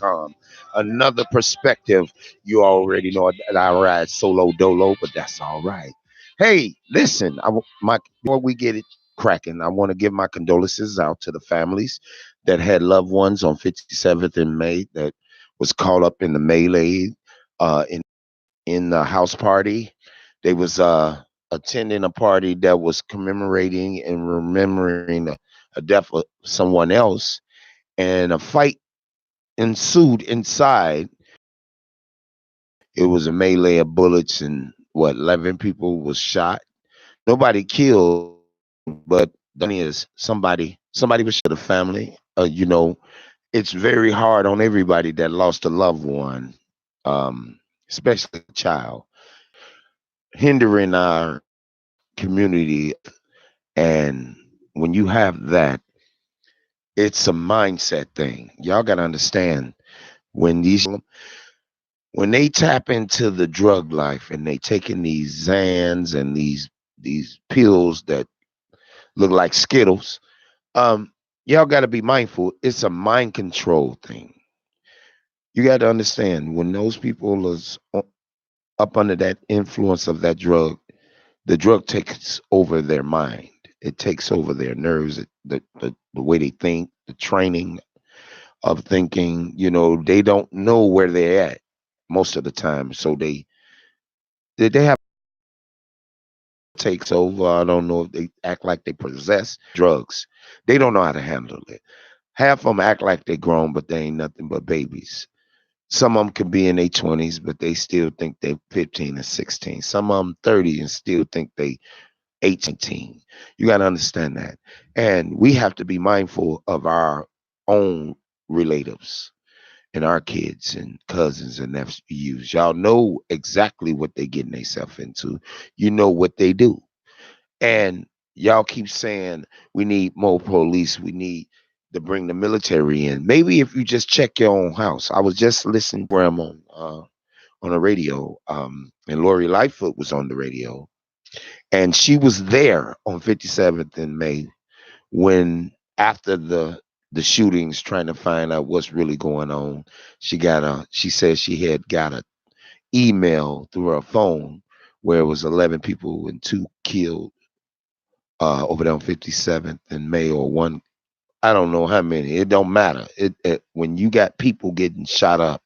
IntellectualRadio-Podcast.com. Another perspective. You already know that I ride solo dolo, but that's all right. Hey, listen, before we get it cracking, I want to give my condolences out to the families that had loved ones on 57th and May that was caught up in the melee in the house party. They was attending a party that was commemorating and remembering a death of someone else, and a fight ensued inside. It was a melee of bullets, and what, 11 people was shot. Nobody killed, but the is somebody was shot. The family, it's very hard on everybody that lost a loved one, especially a child, hindering our community. And when you have that, it's a mindset thing. Y'all got to understand, when when they tap into the drug life and they taking these Zans and these pills that look like Skittles, um, y'all got to be mindful. It's a mind control thing. You got to understand, when those people is up under that influence of that drug, the drug takes over their mind. It takes over their nerves, the way they think, the training of thinking. They don't know where they're at most of the time, so they have takes over. I don't know if they act like they possess drugs. They don't know how to handle it. Half of them act like they grown, but they ain't nothing but babies. Some of them could be in their 20s, but they still think they're 15 and 16. Some of them 30 and still think they 18. You got to understand that. And we have to be mindful of our own relatives and our kids and cousins and nephews. Y'all know exactly what they getting themselves into. You know what they do. And y'all keep saying we need more police. We need to bring the military in. Maybe if you just check your own house. I was just listening to him on the radio, and Lori Lightfoot was on the radio, and she was there on 57th in May when, after the shootings, trying to find out what's really going on. She said she had got a email through her phone where it was 11 people and two killed over there on 57th and May, or one. I don't know how many. It don't matter. When you got people getting shot up,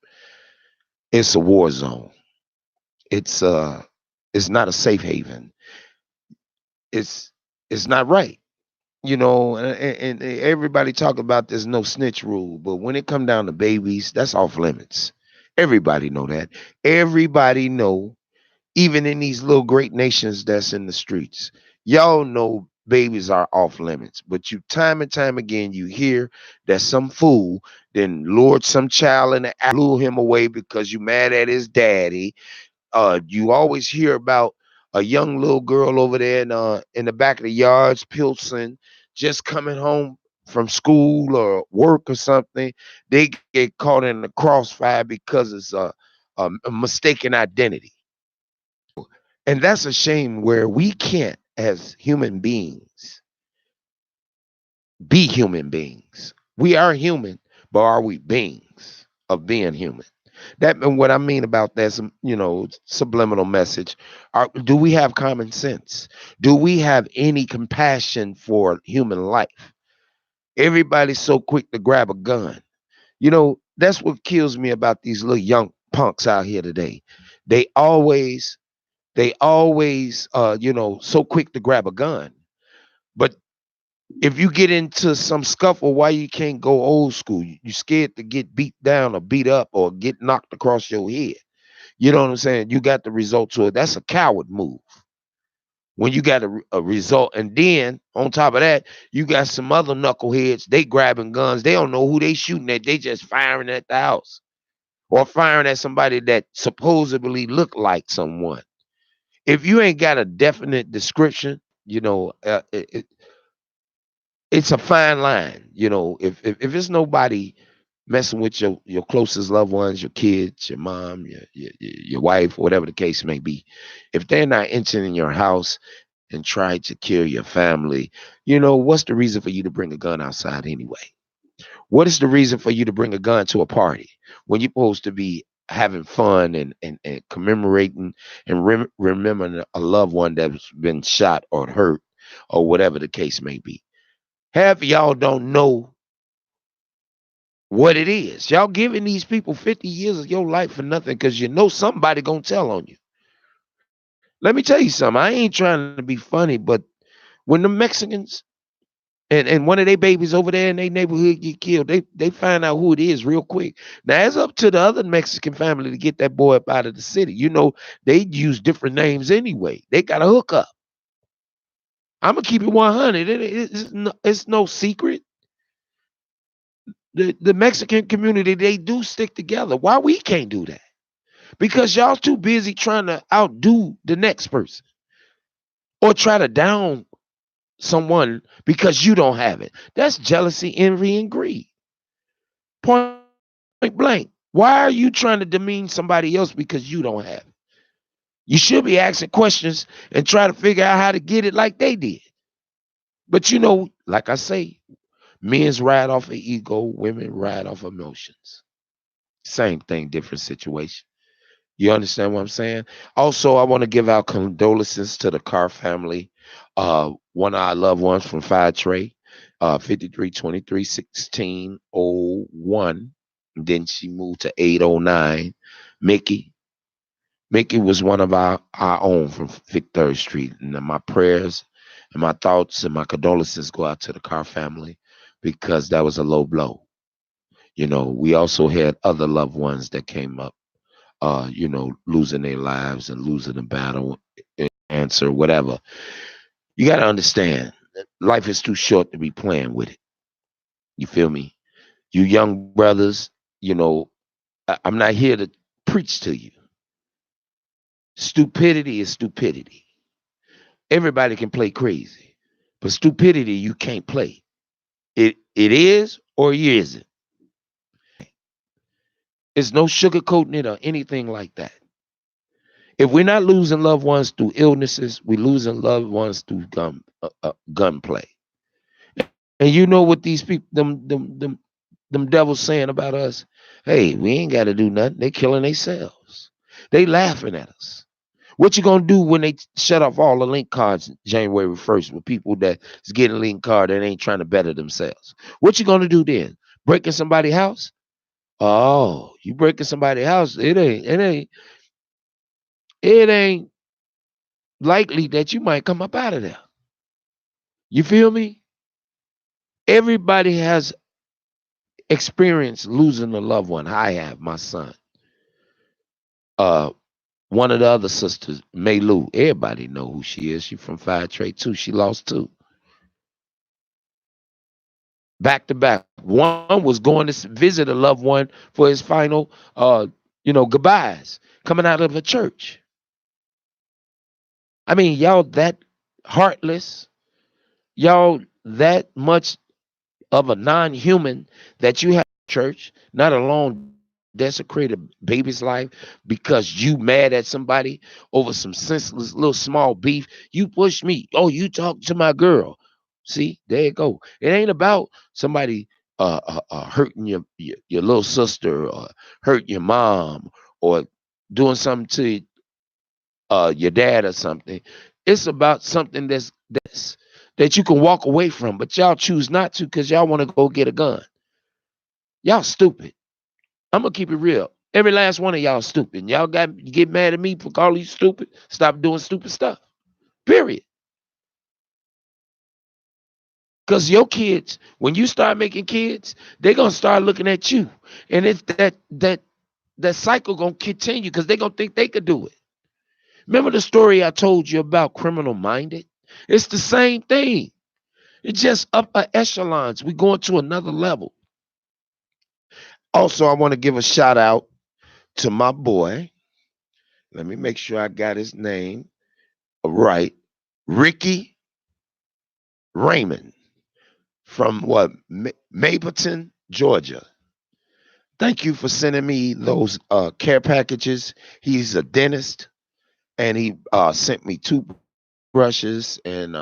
it's a war zone. It's it's not a safe haven. It's it's not right. And everybody talk about there's no snitch rule, but when it come down to babies, that's off limits. Everybody know that. Everybody know, even in these little great nations that's in the streets, y'all know babies are off limits. But you, time and time again, you hear that some fool then lured some child in the blew him away because you mad at his daddy. You always hear about a young little girl over there in the back of the yards, Pilsen, just coming home from school or work or something. They get caught in the crossfire because it's a mistaken identity. And that's a shame, where we can't, as human beings, be human beings. We are human, but are we beings of being human? That, and what I mean about that, subliminal message. Do we have common sense? Do we have any compassion for human life? Everybody's so quick to grab a gun. That's what kills me about these little young punks out here today. They always so quick to grab a gun. But if you get into some scuffle, why you can't go old school? You scared to get beat down or beat up or get knocked across your head. You know what I'm saying? You got the result to it. That's a coward move. When you got a result, and then on top of that, you got some other knuckleheads. They grabbing guns. They don't know who they shooting at. They just firing at the house, or firing at somebody that supposedly look like someone. If you ain't got a definite description, it's a fine line. If it's nobody messing with your closest loved ones, your kids, your mom, your wife, whatever the case may be, if they're not entering your house and trying to kill your family, what's the reason for you to bring a gun outside anyway? What is the reason for you to bring a gun to a party? when you're supposed to be having fun and commemorating and remembering a loved one that's been shot or hurt or whatever the case may be. Half of y'all don't know what it is. Y'all giving these people 50 years of your life for nothing because you know somebody gonna tell on you. Let me tell you something. I ain't trying to be funny, but when the Mexicans and one of their babies over there in their neighborhood get killed, they find out who it is real quick. Now it's up to the other Mexican family to get that boy up out of the city. You know, they use different names anyway. They got a hookup. I'm gonna keep it 100. It's no secret. The Mexican community, they do stick together. Why we can't do that? Because y'all too busy trying to outdo the next person or try to down someone because you don't have it. That's jealousy, envy, and greed. Point blank. Why are you trying to demean somebody else because you don't have it? You should be asking questions and try to figure out how to get it like they did. But you know, like I say, men's ride off of ego, women ride off emotions. Same thing, different situation. You understand what I'm saying? Also, I want to give our condolences to the Carr family. One of our loved ones from Fire Trey, 53231601. Then she moved to 809. Mickey. Mickey was one of our own from 53rd Street. And my prayers and my thoughts and my condolences go out to the Carr family because that was a low blow. You know, we also had other loved ones that came up, losing their lives and losing the battle, answer, whatever. You got to understand, life is too short to be playing with it. You feel me? You young brothers, I'm not here to preach to you. Stupidity is stupidity. Everybody can play crazy, but stupidity you can't play. It is or it isn't. It's no sugarcoating it or anything like that. If we're not losing loved ones through illnesses, we're losing loved ones through gunplay. And you know what these people, them devils saying about us? Hey, we ain't got to do nothing. They killing themselves. They laughing at us. What you gonna do when they shut off all the link cards January 1st with people that's getting a link card that ain't trying to better themselves? What you gonna do then? Breaking somebody's house? Oh, you breaking somebody's house? It ain't likely that you might come up out of there. You feel me? Everybody has experienced losing a loved one. I have, my son. Uh, One of the other sisters, May Lou. Everybody know who she is. She from Fire Trade too. She lost two. Back to back. One was going to visit a loved one for his final goodbyes coming out of a church. I mean, y'all that heartless, y'all that much of a non-human that you have church, not alone desecrate a baby's life because you mad at somebody over some senseless little small beef. You push me. Oh, you talk to my girl. See, there you go. It ain't about somebody hurting your little sister or hurting your mom or doing something to your dad or something. It's about something that you can walk away from, but y'all choose not to because y'all want to go get a gun. Y'all stupid. I'm gonna keep it real. Every last one of y'all stupid. Y'all got get mad at me for calling you stupid. Stop doing stupid stuff. Period. Because your kids, when you start making kids, they're gonna start looking at you, and it's that cycle gonna continue because they're gonna think they could do it. Remember the story I told you about criminal minded? It's the same thing. It's just upper echelons. We going to another level. Also, I want to give a shout out to my boy. Let me make sure I got his name right. Ricky Raymond from what? Mapleton, Georgia. Thank you for sending me those care packages. He's a dentist and he sent me toothbrushes and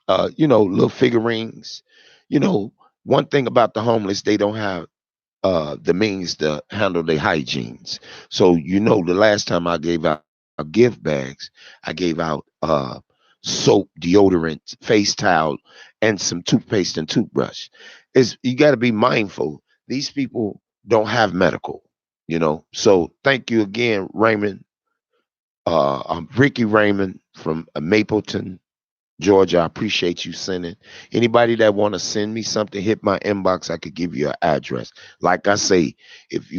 little figurines. You know, one thing about the homeless, they don't have the means to handle their hygienes. So the last time I gave out gift bags, I gave out soap, deodorant, face towel, and some toothpaste and toothbrush. Is you got to be mindful. These people don't have medical. So thank you again, Raymond. I'm Ricky Raymond from Mapleton, Georgia. I appreciate you sending. Anybody that want to send me something, hit my inbox. I could give you an address. Like I say, if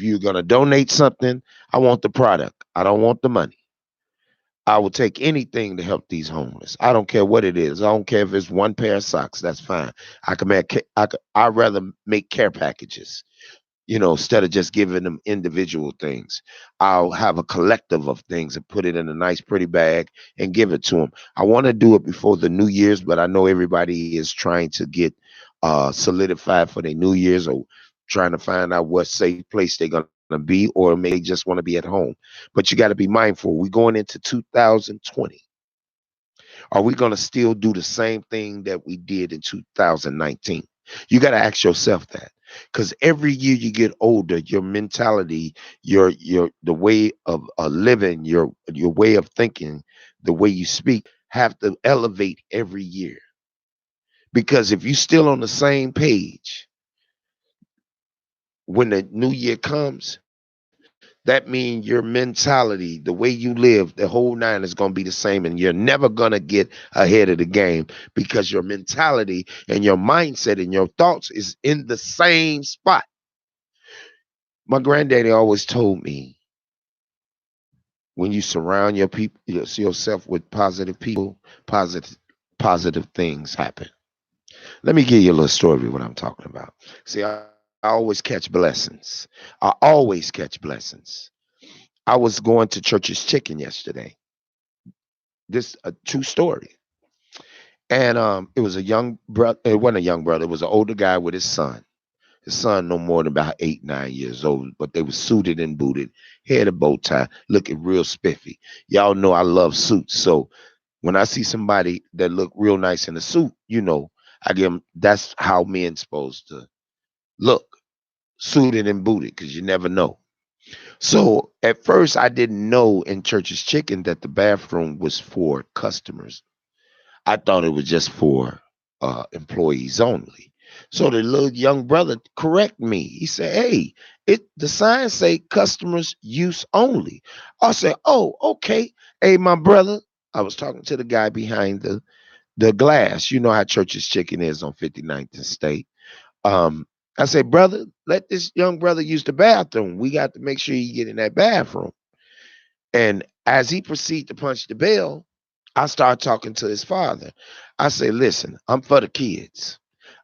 you're gonna donate something, I want the product. I don't want the money. I will take anything to help these homeless. I don't care what it is. I don't care if it's one pair of socks. That's fine. I'd rather make care packages, instead of just giving them individual things. I'll have a collective of things and put it in a nice, pretty bag and give it to them. I want to do it before the New Year's, but I know everybody is trying to get solidified for their New Year's, or trying to find out what safe place they're going to be, or may just want to be at home. But you got to be mindful. We're going into 2020. Are we going to still do the same thing that we did in 2019? You got to ask yourself that, because every year you get older, your mentality, your the way of living, your way of thinking, the way you speak, have to elevate every year. Because if you're still on the same page when the new year comes, that means your mentality, the way you live, the whole nine is going to be the same, and you're never going to get ahead of the game, because your mentality and your mindset and your thoughts is in the same spot. My granddaddy always told me, when you surround yourself with positive people, positive positive things happen. Let me give you a little story of what I'm talking about. See, I always catch blessings. I always catch blessings. I was going to Church's Chicken yesterday. This a true story. And it was a young brother. It wasn't a young brother. It was an older guy with his son. His son no more than about 8, 9 years old, but they were suited and booted, had a bow tie, looking real spiffy. Y'all know I love suits, so when I see somebody that look real nice in a suit, I give them. That's how men supposed to look, suited and booted, because you never know. So at first, I didn't know in Church's Chicken that the bathroom was for customers. I thought it was just for employees only. So the little young brother correct me. He said, "Hey, the sign say customers use only." I said, "Oh, okay." Hey, my brother. I was talking to the guy behind the glass. You know how Church's Chicken is on 59th and State. Um, I said, "Brother, let this young brother use the bathroom. We got to make sure you get in that bathroom." And as he proceeded to punch the bell, I started talking to his father. I say, "Listen, I'm for the kids.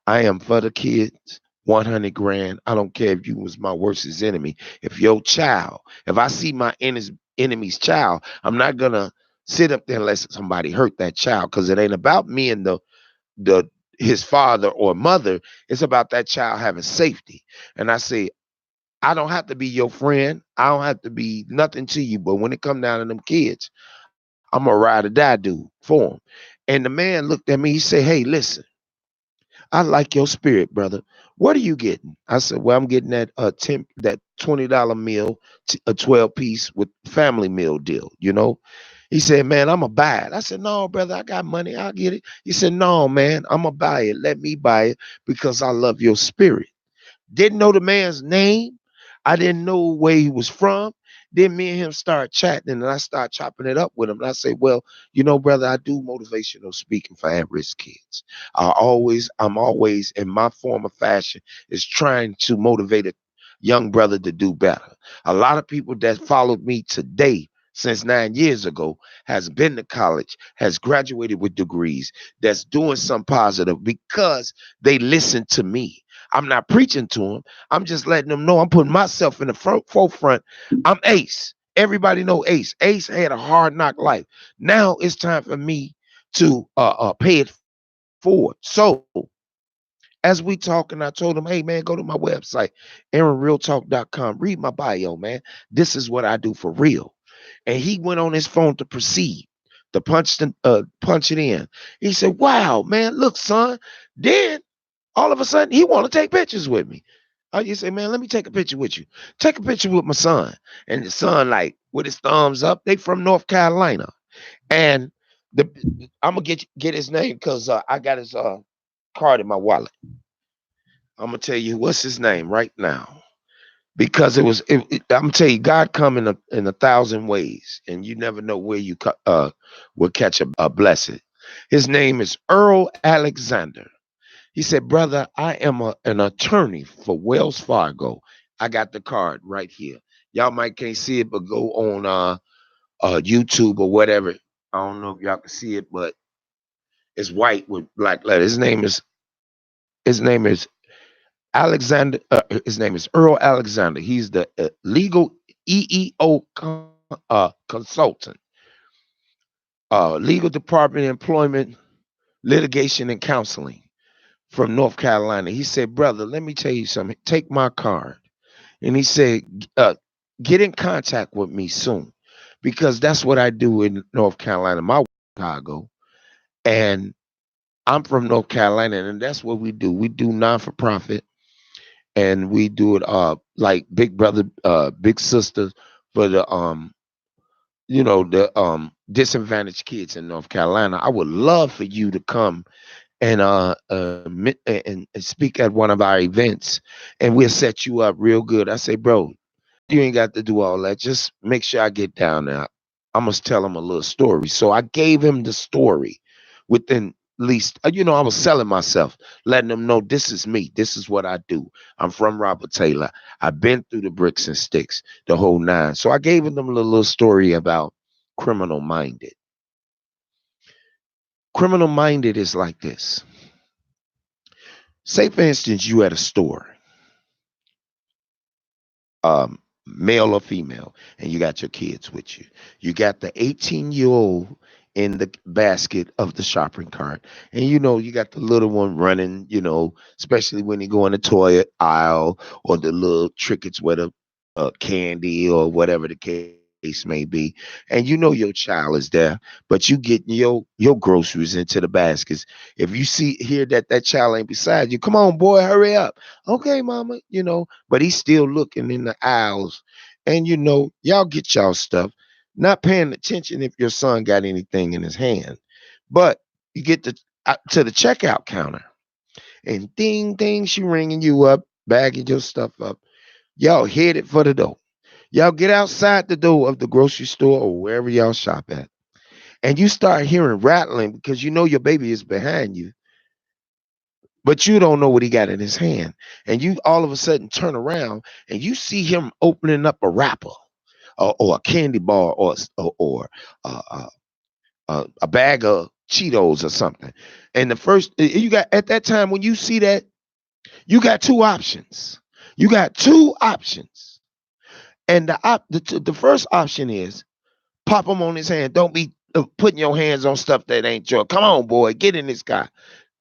I am for the kids. 100 grand. I don't care if you was my worstest enemy. If your child, if I see my enemy's child, I'm not gonna sit up there and let somebody hurt that child, because it ain't about me and the his father or mother. It's about that child having safety." And I say, "I don't have to be your friend. I don't have to be nothing to you. But when it come down to them kids, I'm a ride or die dude for them." And the man looked at me. He said, "Hey, listen, I like your spirit, brother. What are you getting?" I said, "Well, I'm getting that $20 meal, a 12-piece with family meal deal. He said, "Man, I'm gonna buy it." I said, "No, brother, I got money. I'll get it." He said, "No, man, I'm gonna buy it. Let me buy it because I love your spirit." Didn't know the man's name. I didn't know where he was from. Then me and him start chatting, and I start chopping it up with him. And I say, "Well, brother, I do motivational speaking for at-risk kids. I'm always in my form of fashion is trying to motivate a young brother to do better. A lot of people that followed me today, since 9 years ago, has been to college, has graduated with degrees, that's doing some positive because they listen to me. I'm not preaching to them. I'm just letting them know I'm putting myself in the forefront. I'm Ace. Everybody know Ace. Ace had a hard knock life. Now it's time for me to pay it forward. So as we talking, I told him, "Hey man, go to my website, AaronRealTalk.com. Read my bio, man. This is what I do for real." And he went on his phone to proceed to punch it in. He said, "Wow, man, look, son." Then all of a sudden, he want to take pictures with me. You say, man, let me take a picture with you. Take a picture with my son. And the son, like, with his thumbs up, they from North Carolina. And the I'm gonna get his name because I got his card in my wallet. I'm gonna tell you what's his name right now. Because I'm gonna tell you, God come in a thousand ways, and you never know where you will catch a blessing. His name is Earl Alexander. He said, "Brother, I am an attorney for Wells Fargo. I got the card right here. Y'all might can't see it, but go on YouTube or whatever. I don't know if y'all can see it, but it's white with black letters. His name is Alexander. His name is Earl Alexander. He's the legal EEO consultant, legal department, employment, litigation, and counseling from North Carolina. He said, brother, let me tell you something. Take my card. And he said, get in contact with me soon because that's what I do in North Carolina, my Chicago. And I'm from North Carolina, and that's what we do. We do non for profit, and we do it like big brother, big sister for the disadvantaged kids in North Carolina. I would love for you to come and and speak at one of our events, and we'll set you up real good. I say, bro, you ain't got to do all that. Just make sure I get down there. I must tell him a little story. So I gave him the story within least, I was selling myself, letting them know this is me. This is what I do. I'm from Robert Taylor. I've been through the bricks and sticks, the whole nine. So I gave them a little story about criminal minded. Criminal minded is like this. Say, for instance, you at a store, male or female, and you got your kids with you. You got the 18-year-old in the basket of the shopping cart, and you got the little one running. Especially when you go in the toy aisle or the little trinkets with a candy or whatever the case may be, and your child is there, but you getting your groceries into the baskets. If you hear that child ain't beside you, come on, boy, hurry up. Okay, mama, but he's still looking in the aisles, and y'all get y'all stuff, not paying attention if your son got anything in his hand. But you get to the checkout counter, and ding ding, she ringing you up, bagging your stuff up. Y'all headed for the door. Y'all get outside the door of the grocery store or wherever y'all shop at, and you start hearing rattling because your baby is behind you, but you don't know what he got in his hand. And you all of a sudden turn around and you see him opening up a wrapper or a candy bar or uh, uh, a bag of Cheetos or something. And the first you got at that time when you see that, you got two options. You got two options. And the first option is pop him on his hand. Don't be putting your hands on stuff that ain't yours. Come on, boy, get in this guy.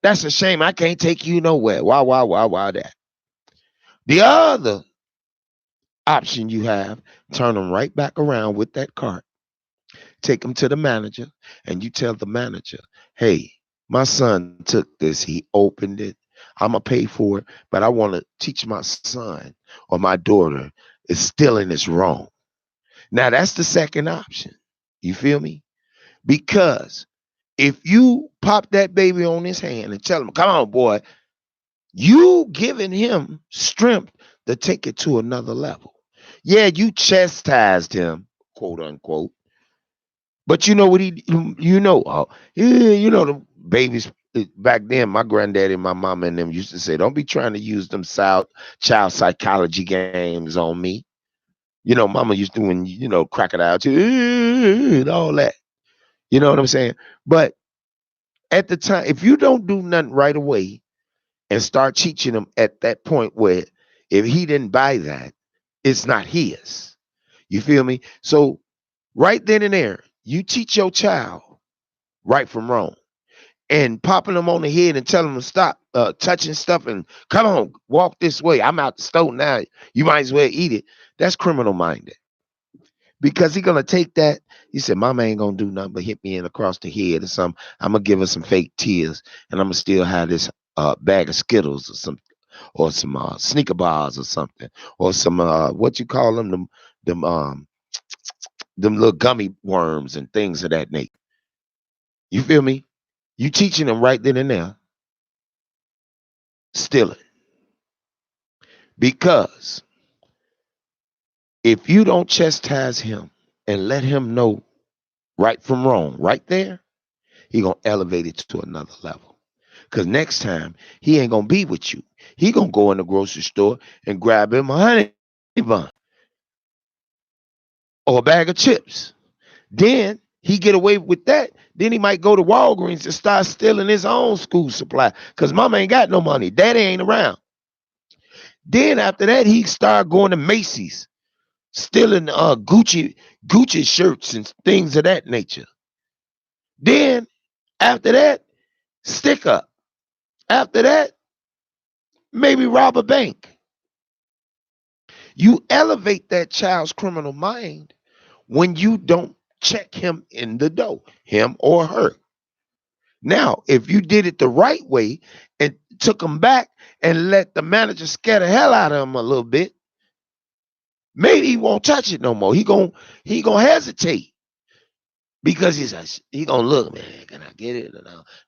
That's a shame. I can't take you nowhere. Why that? The other option you have, turn them right back around with that cart. Take them to the manager, and you tell the manager, hey, my son took this. He opened it. I'm going to pay for it, but I want to teach my son or my daughter is stealing is wrong. Now, that's the second option. You feel me? Because if you pop that baby on his hand and tell him, come on, boy, you giving him strength to take it to another level. Yeah, you chastised him, quote unquote. But you know what the babies back then, my granddaddy and my mama and them used to say, don't be trying to use them child psychology games on me. Mama used to when, crocodile too, and all that. You know what I'm saying? But at the time, if you don't do nothing right away and start teaching him at that point where if he didn't buy that, it's not his. You feel me? So right then and there, you teach your child right from wrong and popping them on the head and telling them to stop touching stuff and come on, walk this way. I'm out the stove now. You might as well eat it. That's criminal minded because he gonna take that. He said, "Mama ain't gonna do nothing but hit me in across the head or something. I'm gonna give her some fake tears, and I'm gonna still have this bag of Skittles or some or some sneaker bars or something, or some what you call them them little gummy worms and things of that nature. You feel me? You teaching them right then and there, steal it. Because if you don't chastise him and let him know right from wrong, right there, he gonna elevate it to another level. Cause next time he ain't gonna be with you. He gonna go in the grocery store and grab him a honey bun or a bag of chips. Then he get away with that. Then he might go to Walgreens and start stealing his own school supply. Cause mama ain't got no money. Daddy ain't around. Then after that, he start going to Macy's, stealing Gucci shirts and things of that nature. Then after that, stick up. After that, maybe rob a bank. You elevate that child's criminal mind when you don't check him in the door, him or her. Now, if you did it the right way and took him back and let the manager scare the hell out of him a little bit, maybe he won't touch it no more. He gonna hesitate because he gonna look, man. Can I get it?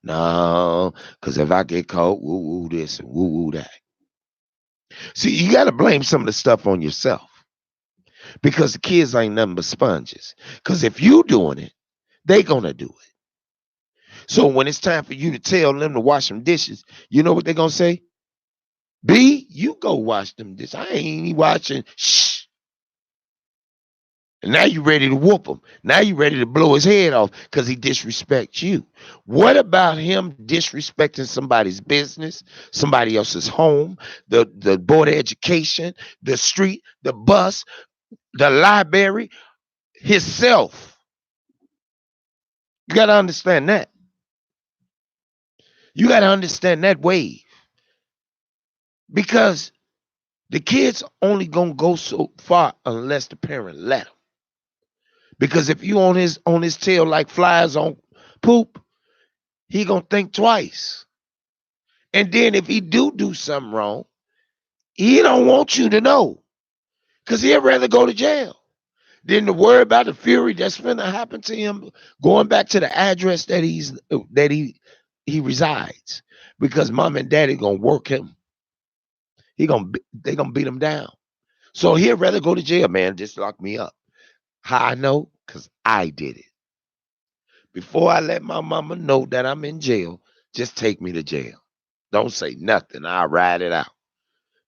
No, because if I get caught, woo woo this and woo woo that. See, you got to blame some of the stuff on yourself because the kids ain't nothing but sponges. Because if you doing it, they gonna do it. So when it's time for you to tell them to wash them dishes, you know what they gonna say? B, you go wash them dishes. I ain't even watching. Shh. And now you ready to whoop him. Now you ready to blow his head off because he disrespects you. What about him disrespecting somebody's business, somebody else's home, the board of education, the street, the bus, the library, himself? You got to understand that. You got to understand that wave because the kids only gonna go so far unless the parent let them. Because if you on his tail like flies on poop, he gonna think twice. And then if he do something wrong, he don't want you to know, cause he'd rather go to jail than to worry about the fury that's gonna happen to him going back to the address that he resides. Because mom and daddy gonna work him. They gonna beat him down. So he'd rather go to jail, man. Just lock me up. How I know? Cause I did it. Before I let my mama know that I'm in jail, just take me to jail. Don't say nothing. I'll ride it out.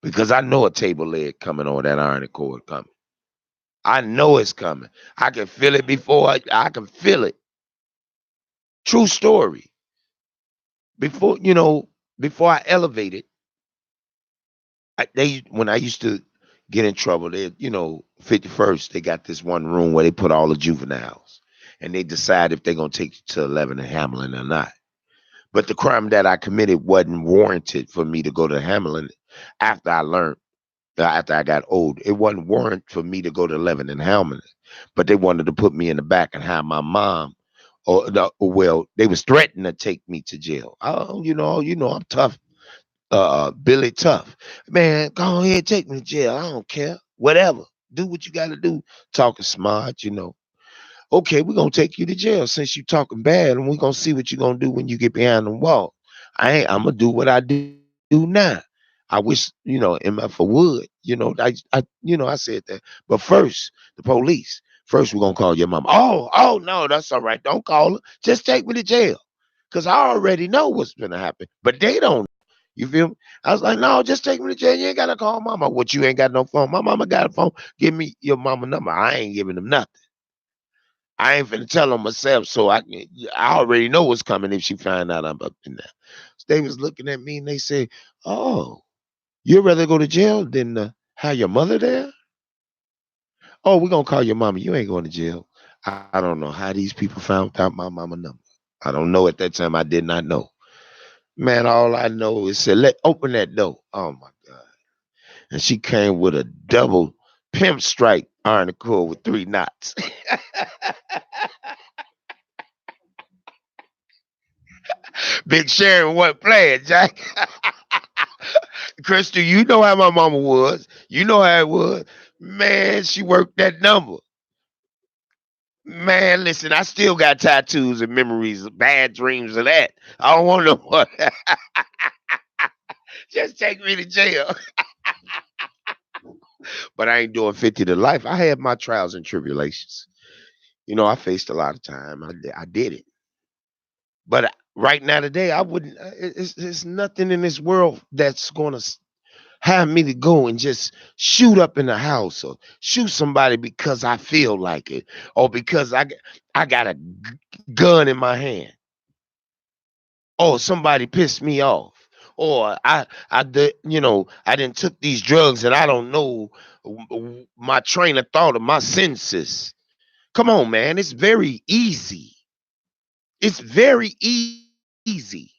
Because I know a table leg coming on that iron cord coming. I know it's coming. I can feel it before I can feel it. True story. Before, before I elevated, they when I used to get in trouble, 51st, they got this one room where they put all the juveniles. And they decide if they're gonna take you to 11 and Hamlin or not. But the crime that I committed wasn't warranted for me to go to Hamlin after I learned, after I got old. It wasn't warrant for me to go to 11 and Hamlin. But they wanted to put me in the back and have my mom, well, they was threatening to take me to jail. Oh, I'm tough. Billy Tough. Man, go ahead, take me to jail. I don't care. Whatever. Do what you got to do. Talking smart. Okay, we're gonna take you to jail since you talking bad, and we're gonna see what you're gonna do when you get behind the wall. I'm gonna do what I do now. I wish, MF would. I said that. But first, the police. First, we're gonna call your mama. Oh no, that's all right. Don't call her. Just take me to jail. Cause I already know what's gonna happen. But they don't know. You feel me? I was like, no, just take me to jail. You ain't gotta call mama. What, you ain't got no phone? My mama got a phone. Give me your mama number. I ain't giving them nothing. I ain't finna tell them myself, so I already know what's coming if she find out I'm up in there. So they was looking at me and they say, "Oh, you'd rather go to jail than have your mother there? Oh, we're gonna call your mama. You ain't going to jail." I don't know how these people found out my mama number. I don't know at that time. I did not know. Man, all I know is said, "Let open that door." Oh my God! And she came with a double pimp strike iron cord with 3 knots. Big Sharon wasn't playing, Jack. Crystal, you know how my mama was. You know how it was. Man, she worked that number. Man, listen, I still got tattoos and memories, bad dreams of that. I don't want no more. Just take me to jail. But I ain't doing 50 to life. I had my trials and tribulations. I faced a lot of time. I did it. But right now, today, I wouldn't. It's nothing in this world that's going to have me to go and just shoot up in the house or shoot somebody because I feel like it or because I got a gun in my hand. Oh, somebody pissed me off. Or I didn't took these drugs and I don't know my train of thought of my senses. Come on, man. It's very easy. It's very easy.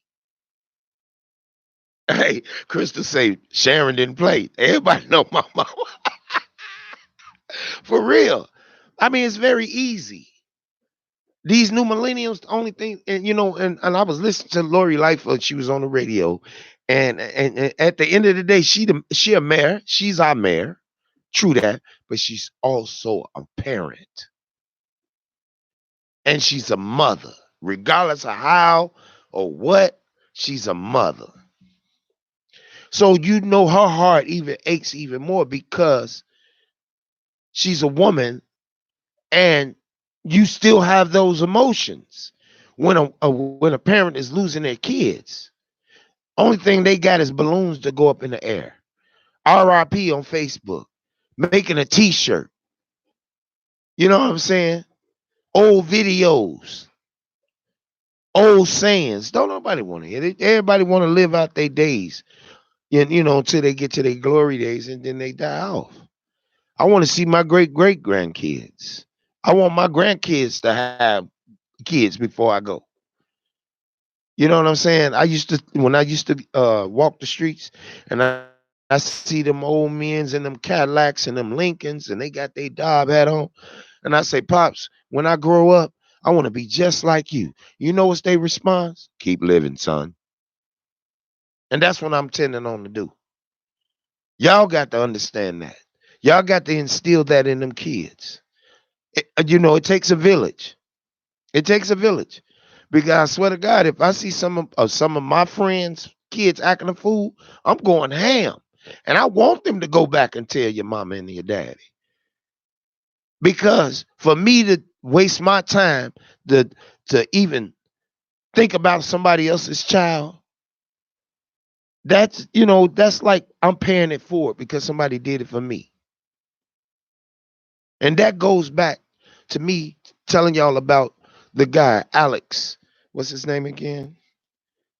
Hey, Crystal say Sharon didn't play. Everybody know my mama. For real. I mean, it's very easy. These new millennials, the only thing, and I was listening to Lori Lightfoot. She was on the radio, and at the end of the day, she a mayor. She's our mayor. True that, but she's also a parent, and she's a mother. Regardless of how or what, she's a mother. So her heart even aches even more because she's a woman, and you still have those emotions when when a parent is losing their kids. Only thing they got is balloons to go up in the air. RIP on Facebook, making a T-shirt. You know what I'm saying? Old videos, old sayings. Don't nobody want to hear it. Everybody want to live out their days, until they get to their glory days and then they die off. I want to see my great grandkids. I want my grandkids to have kids before I go. You know what I'm saying? When I used to walk the streets and I see them old men's and them Cadillacs and them Lincolns and they got their Dob hat on. And I say, Pops, when I grow up, I want to be just like you. You know what's their response? Keep living, son. And that's what I'm tending on to do. Y'all got to understand that. Y'all got to instill that in them kids. It takes a village. It takes a village. Because I swear to God, if I see some of my friends' kids acting a fool, I'm going ham. And I want them to go back and tell your mama and your daddy. Because for me to waste my time to even think about somebody else's child, that's like I'm paying it forward because somebody did it for me. And that goes back to me telling y'all about the guy, Alex. What's his name again?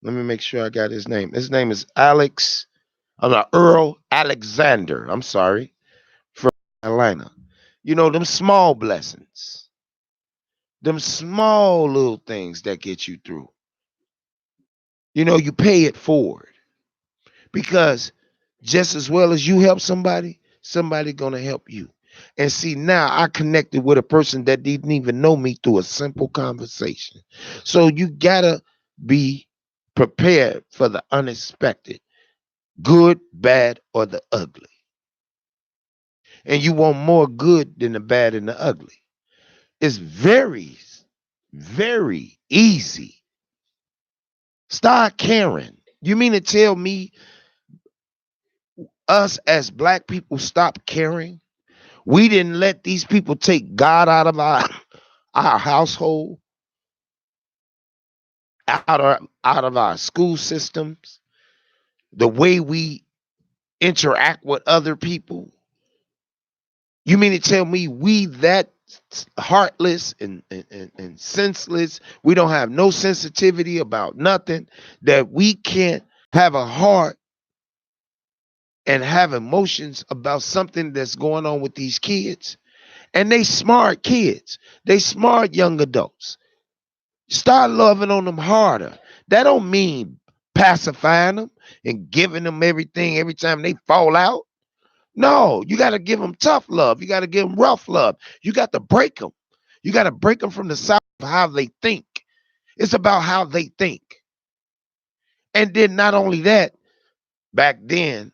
Let me make sure I got his name. His name is Alex. I'm not Earl Alexander. I'm sorry. From Carolina. Them small blessings. Them small little things that get you through. You pay it forward. Because just as well as you help somebody gonna help you. And see, now I connected with a person that didn't even know me through a simple conversation. So you gotta be prepared for the unexpected, good, bad, or the ugly. And you want more good than the bad and the ugly. It's very, very easy. Start caring. You mean to tell me us as black people stop caring? We didn't let these people take God out of our household, out of our school systems, the way we interact with other people. You mean to tell me we that heartless and senseless? We don't have no sensitivity about nothing, that we can't have a heart and have emotions about something that's going on with these kids? And they smart kids. They smart young adults. Start loving on them harder. That don't mean pacifying them and giving them everything every time they fall out. No, you got to give them tough love. You got to give them rough love. You got to break them. You got to break them from the side of how they think. It's about how they think. And then not only that, Back then,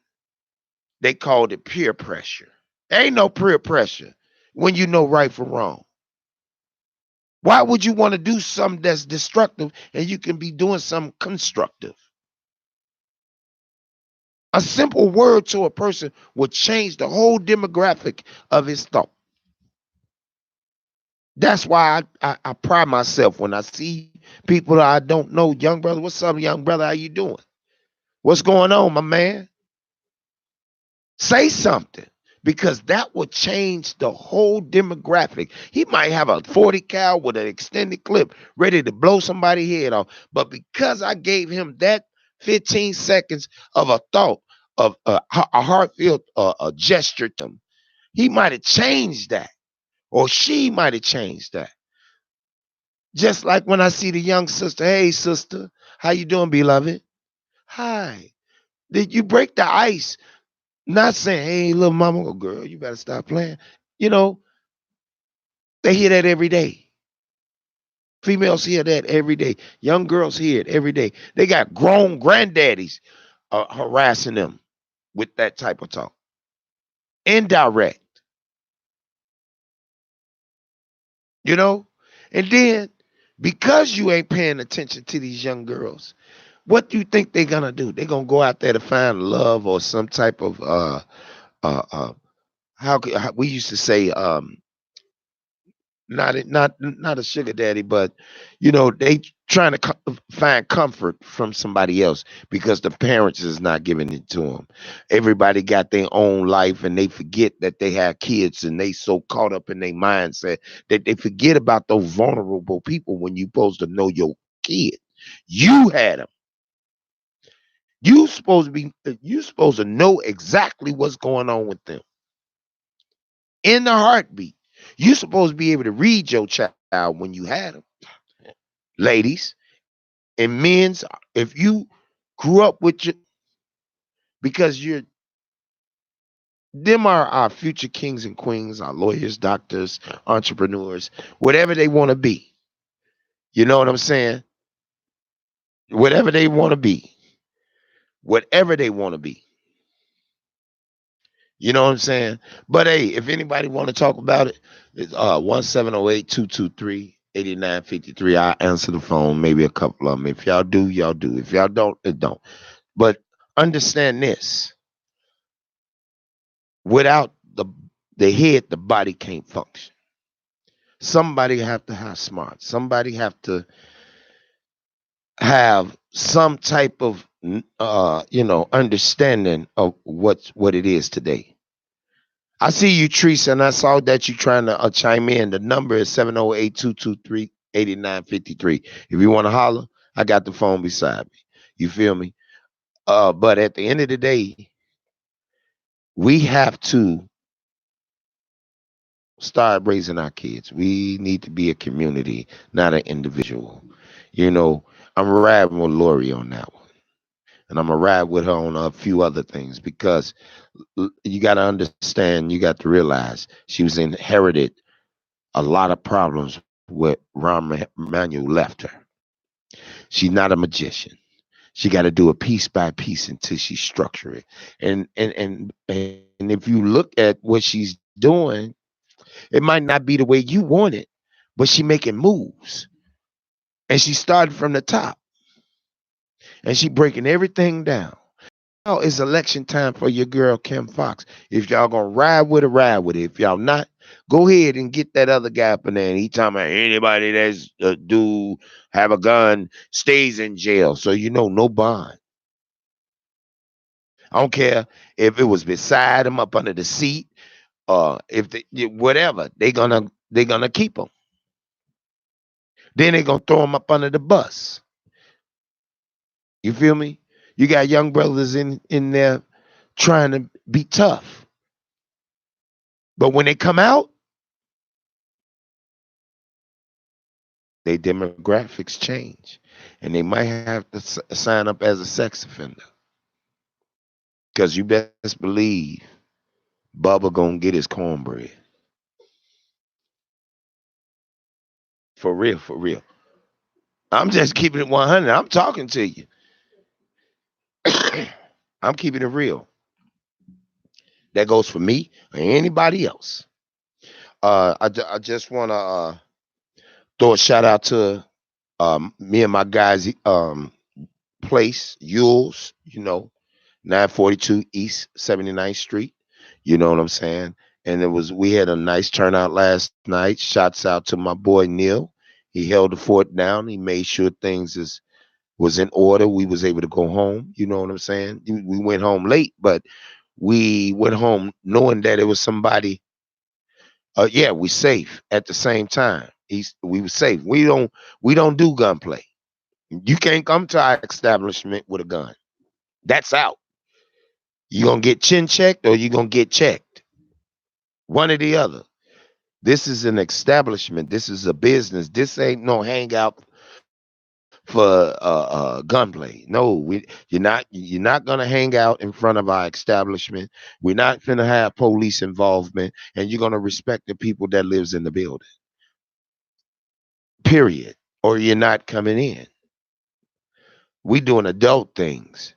they called it peer pressure. Ain't no peer pressure when you know right from wrong. Why would you want to do something that's destructive and you can be doing something constructive? A simple word to a person will change the whole demographic of his thought. That's why I pride myself when I see people that I don't know. Young brother, what's up, young brother? How you doing? What's going on, my man? Say something because that will change the whole demographic. He might have a 40 cal with an extended clip ready to blow somebody's head off. But because I gave him that 15 seconds of a thought, of a heartfelt a gesture to him, he might have changed that or she might have changed that. Just like when I see the young sister, hey sister, how you doing, beloved? Hi. Did you break the ice? Not saying, hey, little mama, oh, girl, you better stop playing. You know, they hear that every day. Females hear that every day. Young girls hear it every day. They got grown granddaddies harassing them with that type of talk. Indirect, you know? And then, because you ain't paying attention to these young girls, what do you think they're gonna do? They're gonna go out there to find love or some type of how we used to say not a sugar daddy, but they trying to find comfort from somebody else because the parents is not giving it to them. Everybody got their own life, and they forget that they have kids, and they so caught up in their mindset that they forget about those vulnerable people when you supposed to know your kid. You had them. You supposed to know exactly what's going on with them in the heartbeat. You supposed to be able to read your child when you had them, ladies and men's. If you grew up with your, because you're them are our future kings and queens, our lawyers, doctors, entrepreneurs, whatever they want to be. You know what I'm saying? Whatever they want to be, whatever they want to be. You know what I'm saying? But hey, if anybody want to talk about it, it's 1708-223-8953. I answer the phone, maybe a couple of them. If y'all do, y'all do. If y'all don't, it don't. But understand this: without the head, the body can't function. Somebody have to have smart. Somebody have to have some type of understanding of what it is today. I see you, Teresa, and I saw that you trying to chime in. The number is 708-223-8953. If you want to holler, I got the phone beside me. You feel me? But at the end of the day, we have to start raising our kids. We need to be a community, not an individual. You know, I'm riding with Lori on that one. And I'm gonna ride with her on a few other things because you got to understand, you got to realize she was inherited a lot of problems with Ron Manuel left her. She's not a magician. She got to do it piece by piece until she structure it. And if you look at what she's doing, it might not be the way you want it, but she making moves. And she started from the top and she breaking everything down. Now it's election time for your girl Kim Fox. If y'all gonna ride with her, ride with it. If y'all not, go ahead and get that other guy up in there. And he talking about anybody that's do have a gun stays in jail. So no bond. I don't care if it was beside him, up under the seat, if whatever. They gonna keep him. Then they gonna throw him up under the bus. You feel me? You got young brothers in there trying to be tough, but when they come out, their demographics change, and they might have to sign up as a sex offender. Because you best believe Bubba gonna get his cornbread. For real, for real. I'm just keeping it 100. I'm talking to you. I'm keeping it real. That goes for me or anybody else. I just want to throw a shout out to me and my guys place, Yules, 942 East 79th Street. You know what I'm saying? And we had a nice turnout last night. Shouts out to my boy Neil. He held the fort down. He made sure things was in order. We was able to go home. You know what I'm saying? We went home late, but we went home knowing that it was somebody. Yeah, we safe at the same time. We were safe. We don't do gunplay. You can't come to our establishment with a gun. That's out. You gonna get chin checked or you gonna get checked. One or the other. This is an establishment. This is a business. This ain't no hangout for gunplay. No, you're not gonna hang out in front of our establishment. We're not gonna have police involvement, and you're gonna respect the people that lives in the building. Period. Or you're not coming in. We doing adult things,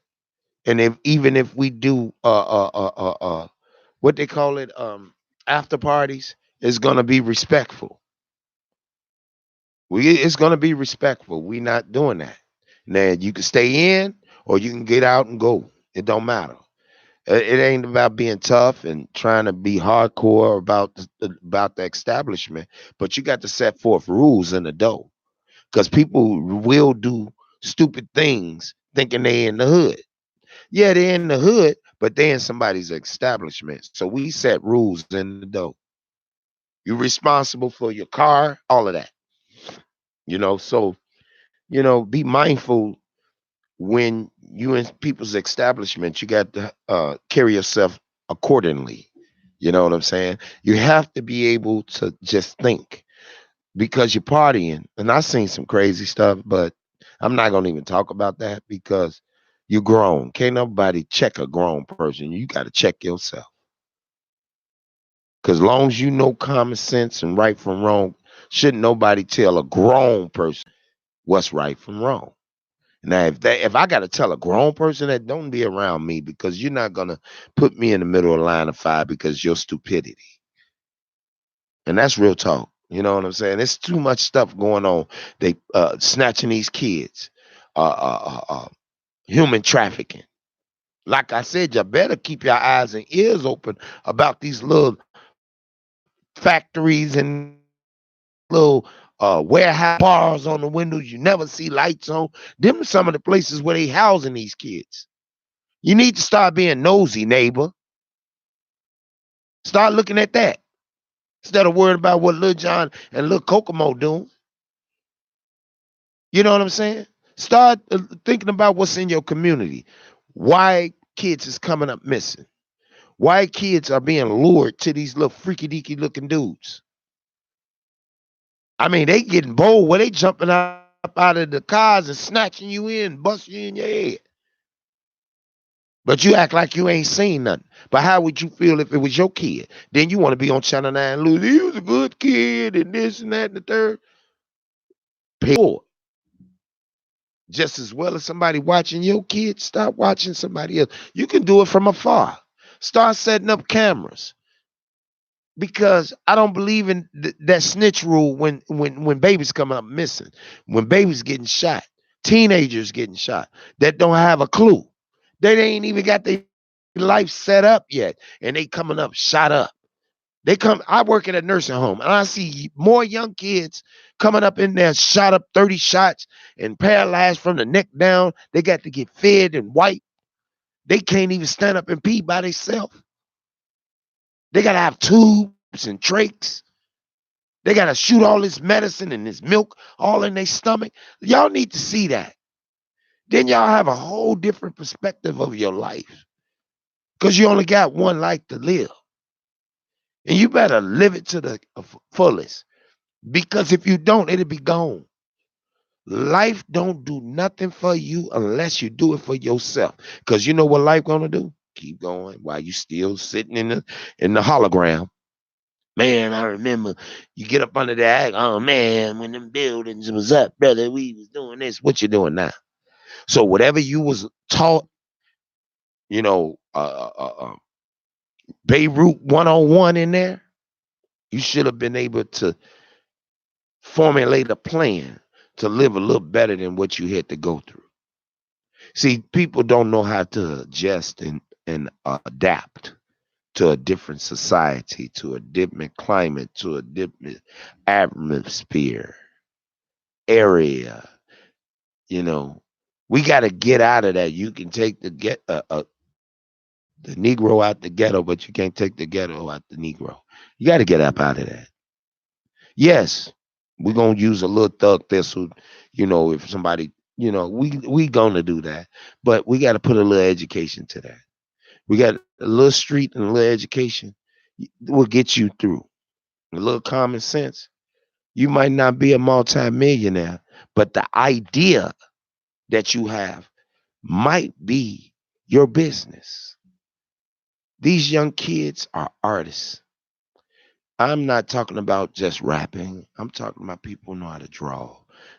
and even if we do what they call it after parties, it's gonna be respectful. It's gonna be respectful. We not doing that. Now you can stay in or you can get out and go. It don't matter. It ain't about being tough and trying to be hardcore about the establishment, but you got to set forth rules in the door because people will do stupid things thinking they in the hood. Yeah, they're in the hood, but they're in somebody's establishment. So we set rules in the door. You're responsible for your car, all of that. So be mindful when you in people's establishment. You got to carry yourself accordingly. You know what I'm saying? You have to be able to just think because you're partying. And I've seen some crazy stuff, but I'm not gonna even talk about that because you're grown. Can't nobody check a grown person. You got to check yourself. Because long as you know common sense and right from wrong, shouldn't nobody tell a grown person what's right from wrong. Now, if I got to tell a grown person that, don't be around me because you're not gonna put me in the middle of the line of fire because your stupidity. And that's real talk. You know what I'm saying? There's too much stuff going on. They snatching these kids, human trafficking. Like I said, you better keep your eyes and ears open about these little factories and little warehouse bars on the windows. You never see lights on. Them are some of the places where they housing these kids. You need to start being nosy, neighbor. Start looking at that instead of worrying about what Lil John and Lil Kokomo doing. You know what I'm saying? Start thinking about what's in your community. Why kids is coming up missing? Why kids are being lured to these little freaky deaky looking dudes? I mean, they getting bold where they jumping up out of the cars and snatching you in, busting you in your head. But you act like you ain't seen nothing. But how would you feel if it was your kid? Then you want to be on Channel 9 lose. He was a good kid and this and that and the third. Pay for it. Just as well as somebody watching your kid, stop watching somebody else. You can do it from afar. Start setting up cameras. Because I don't believe in that snitch rule when babies coming up missing, when babies getting shot, teenagers getting shot that don't have a clue. They ain't even got their life set up yet, and they coming up shot up. I work at a nursing home, and I see more young kids coming up in there shot up 30 shots and paralyzed from the neck down. They got to get fed and wiped. They can't even stand up and pee by themselves. They got to have tubes and trachs. They got to shoot all this medicine and this milk all in their stomach. Y'all need to see that. Then y'all have a whole different perspective of your life because you only got one life to live. And you better live it to the fullest because if you don't, it'll be gone. Life don't do nothing for you unless you do it for yourself. Because you know what life gonna do? Keep going while you still sitting in the hologram. Man, I remember you get up under that. Oh man, when them buildings was up, brother, we was doing this. What you doing now? So whatever you was taught, you know, Beirut 101 in there. You should have been able to formulate a plan to live a little better than what you had to go through. See, people don't know how to adjust and adapt to a different society, to a different climate, to a different atmosphere, area. You know, we got to get out of that. You can take the Negro out the ghetto, but you can't take the ghetto out the Negro. You got to get up out of that. Yes, we're gonna use a little thug thistle, if somebody, we gonna do that. But we gotta put a little education to that. We got a little street and a little education will get you through. A little common sense. You might not be a multimillionaire, but the idea that you have might be your business. These young kids are artists. I'm not talking about just rapping. I'm talking about people who know how to draw.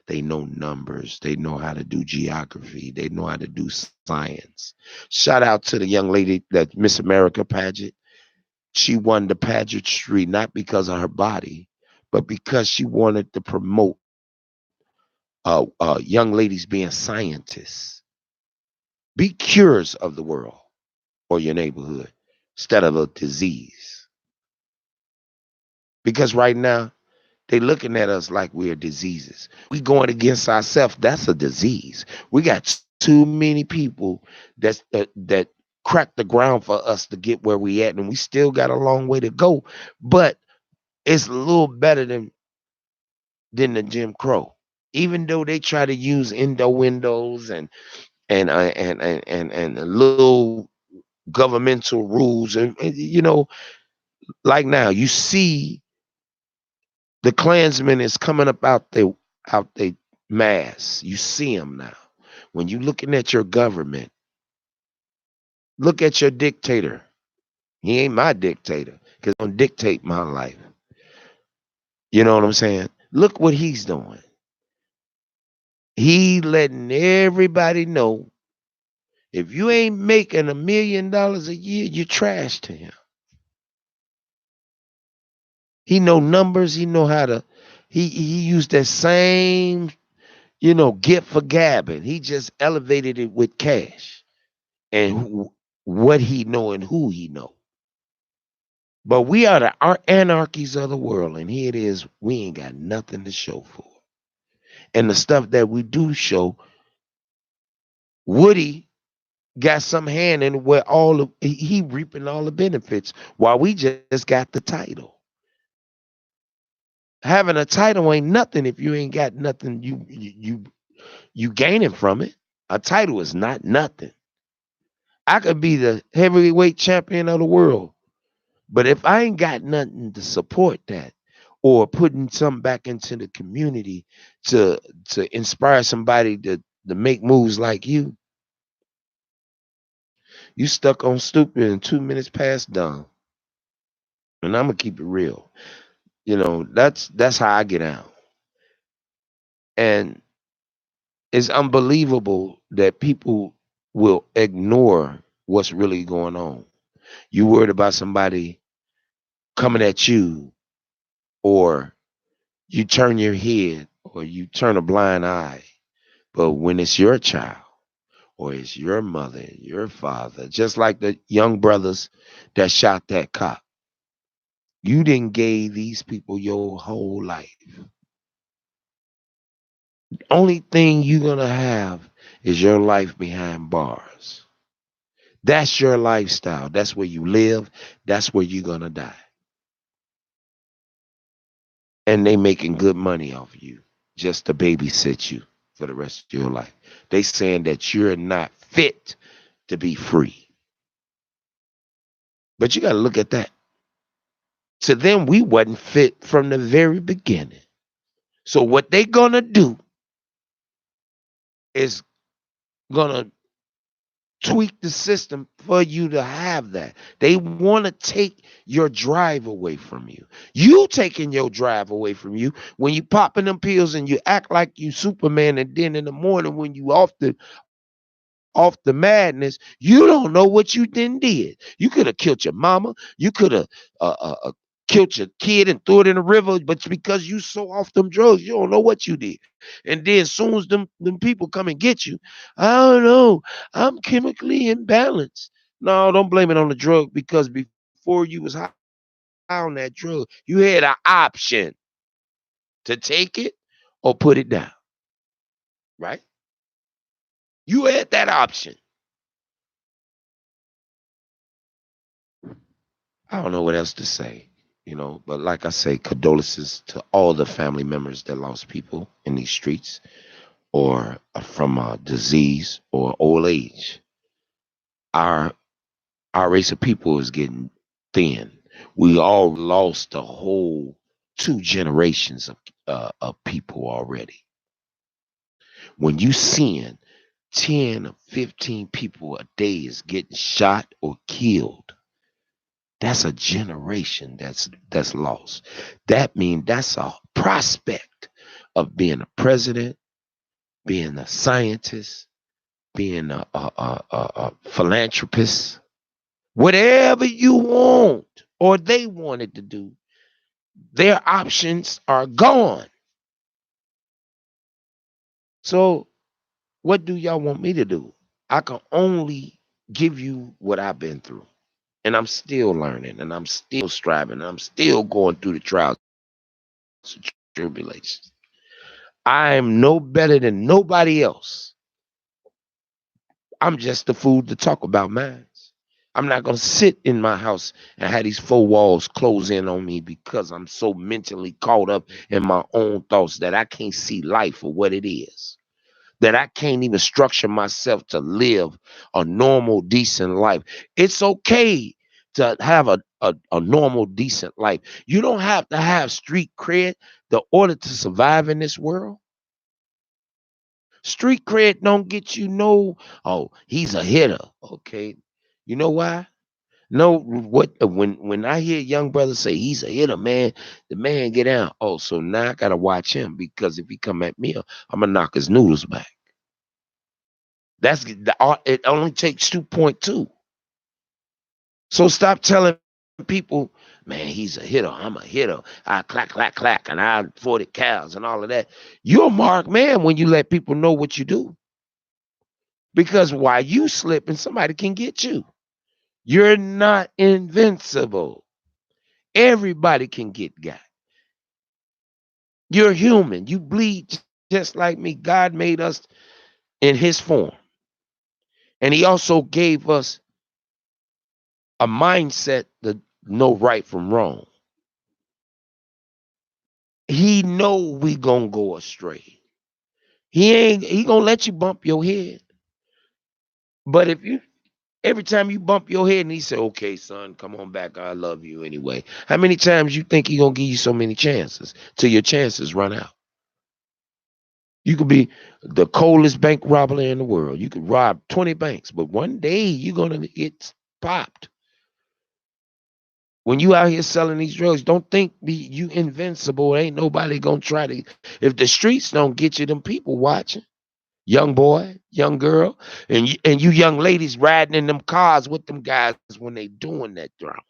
They know numbers. They know how to do geography. They know how to do science. Shout out to the young lady that Miss America pageant. She won the pageantry not because of her body, but because she wanted to promote young ladies being scientists. Be cures of the world or your neighborhood instead of a disease. Because right now, they looking at us like we're diseases. We going against ourselves. That's a disease. We got too many people that crack the ground for us to get where we at, and we still got a long way to go. But it's a little better than the Jim Crow. Even though they try to use indo windows and little governmental rules, and like now you see the Klansmen is coming up out they mass. You see them now. When you looking at your government, look at your dictator. He ain't my dictator because he don't dictate my life. You know what I'm saying? Look what he's doing. He letting everybody know if you ain't making $1 million a year, you're trash to him. He know numbers. He know how to. He used that same gift for gabbing. He just elevated it with cash and what he know and who he know. But we are the anarchies of the world, and here it is. We ain't got nothing to show for it. And the stuff that we do show, Woody got some hand in where he reaping all the benefits, while we just got the title. Having a title ain't nothing if you ain't got nothing you gaining from it. A title is not nothing. I could be the heavyweight champion of the world, but if I ain't got nothing to support that or putting something back into the community to inspire somebody to make moves like you stuck on stupid and 2 minutes past done. And I'm gonna keep it real. That's how I get out. And it's unbelievable that people will ignore what's really going on. You worried about somebody coming at you, or you turn your head, or you turn a blind eye. But when it's your child, or it's your mother, your father, just like the young brothers that shot that cop, you didn't gave these people your whole life. Only thing you're gonna have is your life behind bars. That's your lifestyle. That's where you live. That's where you're gonna die. And they making good money off of you just to babysit you for the rest of your life. They saying that you're not fit to be free. But you got to look at that. To them, we wasn't fit from the very beginning. So what they gonna do is gonna tweak the system for you to have that. They want to take your drive away from you. You taking your drive away from you when you popping them pills and you act like you Superman, and then in the morning when you off the off the madness, you don't know what you did. You could have killed your mama. You could have killed your kid and threw it in the river, but because you so off them drugs, you don't know what you did. And then as soon as them people come and get you, I don't know, I'm chemically imbalanced. No, don't blame it on the drug, because before you was high on that drug, you had an option to take it or put it down, right? You had that option. I don't know what else to say, but like I say, condolences to all the family members that lost people in these streets, or from disease or old age. Our our race of people is getting thin. We all lost a whole 2 generations of people already. When you seeing 10 or 15 people a day is getting shot or killed, that's a generation that's lost. That means that's a prospect of being a president, being a scientist, being a philanthropist, whatever you want or they wanted to do, their options are gone. So, what do y'all want me to do? I can only give you what I've been through. And I'm still learning and I'm still striving and I'm still going through the trials and tribulations. I am no better than nobody else. I'm just the fool to talk about mine. I'm not going to sit in my house and have these 4 walls close in on me because I'm so mentally caught up in my own thoughts that I can't see life for what it is. That I can't even structure myself to live a normal, decent life. It's okay to have a normal, decent life. You don't have to have street cred in order to survive in this world. Street cred don't get you no, oh, he's a hitter. Okay. You know why? No, when I hear young brothers say he's a hitter, man, the man get out. Oh, so now I gotta watch him because if he come at me, I'm gonna knock his noodles back. It only takes 2.2. So stop telling people, man, he's a hitter. I'm a hitter. I clack, clack, clack, and I 40 cows and all of that. You're a marked man when you let people know what you do. Because while you slipping, somebody can get you. You're not invincible. Everybody can get got. You're human. You bleed just like me. God made us in his form. And he also gave us a mindset to know right from wrong. He know we gonna go astray. He gonna let you bump your head. But if you every time you bump your head and he say, okay, son, come on back. I love you anyway. How many times you think he gonna give you so many chances till your chances run out? You could be the coldest bank robber in the world. You could rob 20 banks, but one day you're gonna get popped. When you out here selling these drugs, don't think you invincible. Ain't nobody gonna try to. If the streets don't get you, them people watching. Young boy, young girl, and you young ladies riding in them cars with them guys when they doing that drama.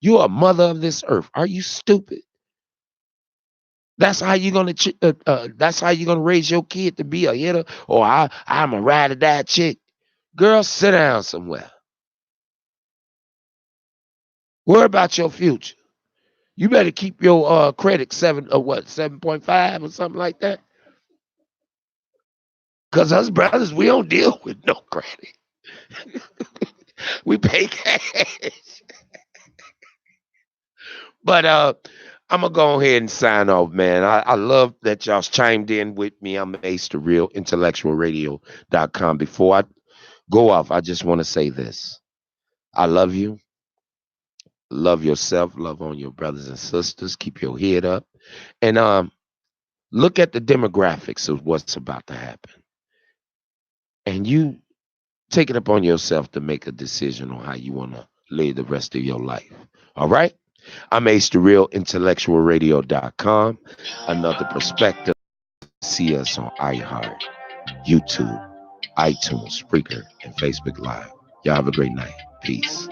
You're a mother of this earth. Are you stupid? That's how you gonna raise your kid to be a hitter, or I'm a ride or die chick. Girl, sit down somewhere. Worry about your future. You better keep your credit 7.5 or something like that. Cause us brothers, we don't deal with no credit. We pay cash. But I'm gonna go ahead and sign off, man. I love that y'all chimed in with me. I'm Ace the Real IntellectualRadio.com. Before I go off, I just want to say this. I love you. Love yourself. Love on your brothers and sisters. Keep your head up. And look at the demographics of what's about to happen. And you take it upon yourself to make a decision on how you want to live the rest of your life. All right? I'm Ace the Real IntellectualRadio.com. Another perspective. See us on iHeart, YouTube, iTunes, Spreaker, and Facebook Live. Y'all have a great night. Peace.